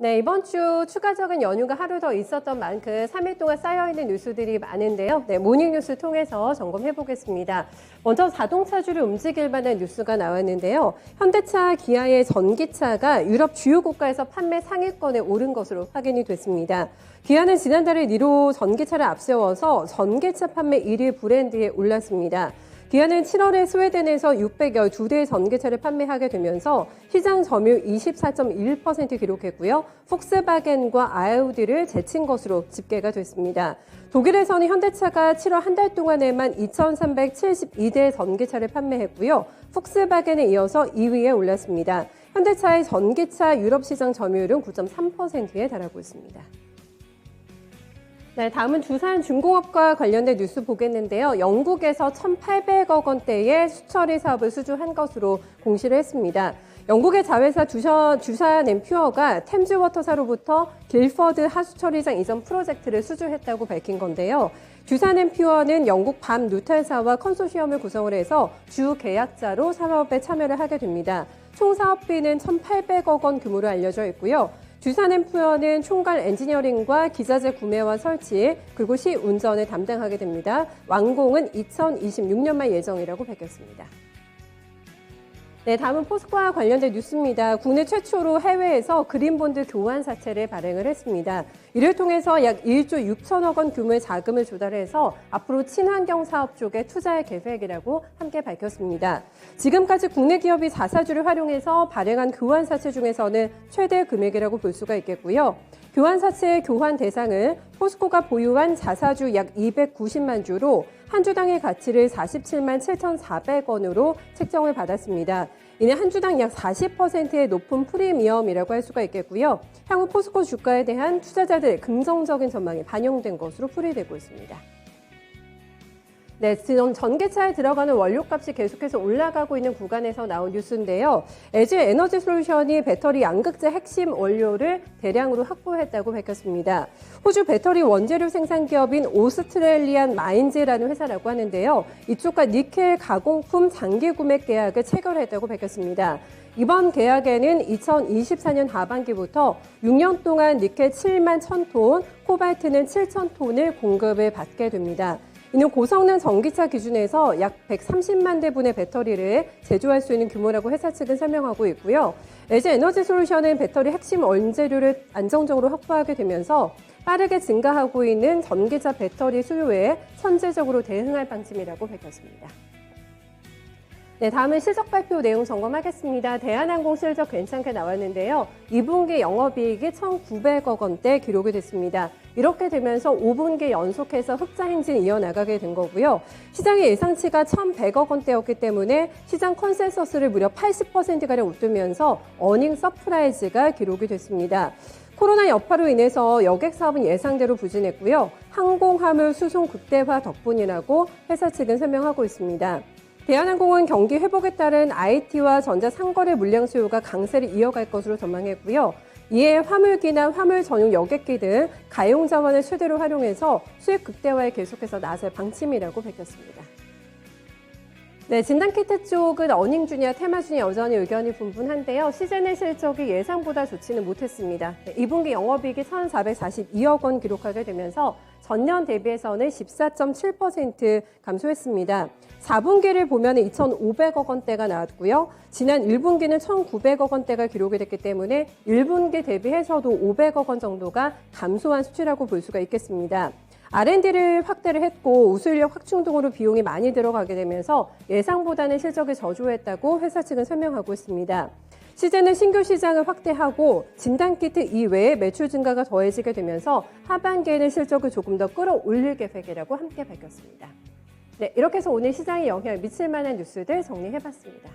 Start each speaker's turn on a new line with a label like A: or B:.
A: 네, 이번 주 추가적인 연휴가 하루 더 있었던 만큼 3일 동안 쌓여있는 뉴스들이 많은데요. 네, 모닝뉴스 통해서 점검해 보겠습니다. 먼저 자동차주를 움직일 만한 뉴스가 나왔는데요. 현대차, 기아의 전기차가 유럽 주요 국가에서 판매 상위권에 오른 것으로 확인이 됐습니다. 기아는 지난달에 니로 전기차를 앞세워서 전기차 판매 1위 브랜드에 올랐습니다. 기아는 7월에 스웨덴에서 612대의 전기차를 판매하게 되면서 시장 점유율 24.1% 기록했고요. 폭스바겐과 아우디를 제친 것으로 집계가 됐습니다. 독일에서는 현대차가 7월 한 달 동안에만 2,372대의 전기차를 판매했고요. 폭스바겐에 이어서 2위에 올랐습니다. 현대차의 전기차 유럽 시장 점유율은 9.3%에 달하고 있습니다. 네, 다음은 두산 중공업과 관련된 뉴스 보겠는데요. 영국에서 1,800억 원대의 수처리 사업을 수주한 것으로 공시를 했습니다. 영국의 자회사 두산 앰퓨어가 템즈워터사로부터 길퍼드 하수처리장 이전 프로젝트를 수주했다고 밝힌 건데요. 두산 앰퓨어는 영국 밤 누탈사와 컨소시엄을 구성을 해서 주 계약자로 사업에 참여를 하게 됩니다. 총 사업비는 1,800억 원 규모로 알려져 있고요. 두산 앰퓨어는 총괄 엔지니어링과 기자재 구매와 설치, 그리고 시운전을 담당하게 됩니다. 완공은 2026년 말 예정이라고 밝혔습니다. 네, 다음은 포스코와 관련된 뉴스입니다. 국내 최초로 해외에서 그린본드 교환 사채를 발행을 했습니다. 이를 통해서 약 1조 6천억 원 규모의 자금을 조달해서 앞으로 친환경 사업 쪽에 투자할 계획이라고 함께 밝혔습니다. 지금까지 국내 기업이 자사주를 활용해서 발행한 교환 사채 중에서는 최대 금액이라고 볼 수가 있겠고요. 교환 사채의 교환 대상은 포스코가 보유한 자사주 약 290만 주로 한 주당의 가치를 47만 7,400원으로 책정을 받았습니다. 이는 한 주당 약 40%의 높은 프리미엄이라고 할 수가 있겠고요. 향후 포스코 주가에 대한 투자자들의 긍정적인 전망이 반영된 것으로 풀이되고 있습니다. 네, 전기차에 들어가는 원료값이 계속해서 올라가고 있는 구간에서 나온 뉴스인데요. LG 에너지솔루션이 배터리 양극재 핵심 원료를 대량으로 확보했다고 밝혔습니다. 호주 배터리 원재료 생산 기업인 오스트레일리안 마인즈라는 회사라고 하는데요. 이쪽과 니켈 가공품 장기 구매 계약을 체결했다고 밝혔습니다. 이번 계약에는 2024년 하반기부터 6년 동안 니켈 7만 1,000톤, 코발트는 7,000톤을 공급을 받게 됩니다. 이는 고성능 전기차 기준에서 약 130만 대분의 배터리를 제조할 수 있는 규모라고 회사 측은 설명하고 있고요. LG 에너지솔루션은 배터리 핵심 원재료를 안정적으로 확보하게 되면서 빠르게 증가하고 있는 전기차 배터리 수요에 선제적으로 대응할 방침이라고 밝혔습니다. 네, 다음은 실적 발표 내용 점검하겠습니다. 대한항공 실적 괜찮게 나왔는데요. 2분기 영업이익이 1,900억 원대 기록이 됐습니다. 이렇게 되면서 5분기 연속해서 흑자 행진이 이어나가게 된 거고요. 시장의 예상치가 1,100억 원대였기 때문에 시장 컨센서스를 무려 80%가량 웃돌면서 어닝 서프라이즈가 기록이 됐습니다. 코로나 여파로 인해서 여객 사업은 예상대로 부진했고요. 항공화물 수송 극대화 덕분이라고 회사 측은 설명하고 있습니다. 대한항공은 경기 회복에 따른 IT와 전자상거래 물량 수요가 강세를 이어갈 것으로 전망했고요. 이에 화물기나 화물 전용 여객기 등 가용 자원을 최대로 활용해서 수익 극대화에 계속해서 나설 방침이라고 밝혔습니다. 네, 진단키트 쪽은 어닝주니와 테마주니 여전히 의견이 분분한데요. 시즌의 실적이 예상보다 좋지는 못했습니다. 2분기 영업이익이 1,442억 원 기록하게 되면서 전년 대비해서는 14.7% 감소했습니다. 4분기를 보면 2,500억 원대가 나왔고요. 지난 1분기는 1,900억 원대가 기록이 됐기 때문에 1분기 대비해서도 500억 원 정도가 감소한 수치라고 볼 수가 있겠습니다. R&D를 확대를 했고 우수인력 확충 등으로 비용이 많이 들어가게 되면서 예상보다는 실적이 저조했다고 회사 측은 설명하고 있습니다. 시즌은 신규 시장을 확대하고 진단키트 이외에 매출 증가가 더해지게 되면서 하반기에는 실적을 조금 더 끌어올릴 계획이라고 함께 밝혔습니다. 네, 이렇게 해서 오늘 시장에 영향을 미칠 만한 뉴스들 정리해봤습니다.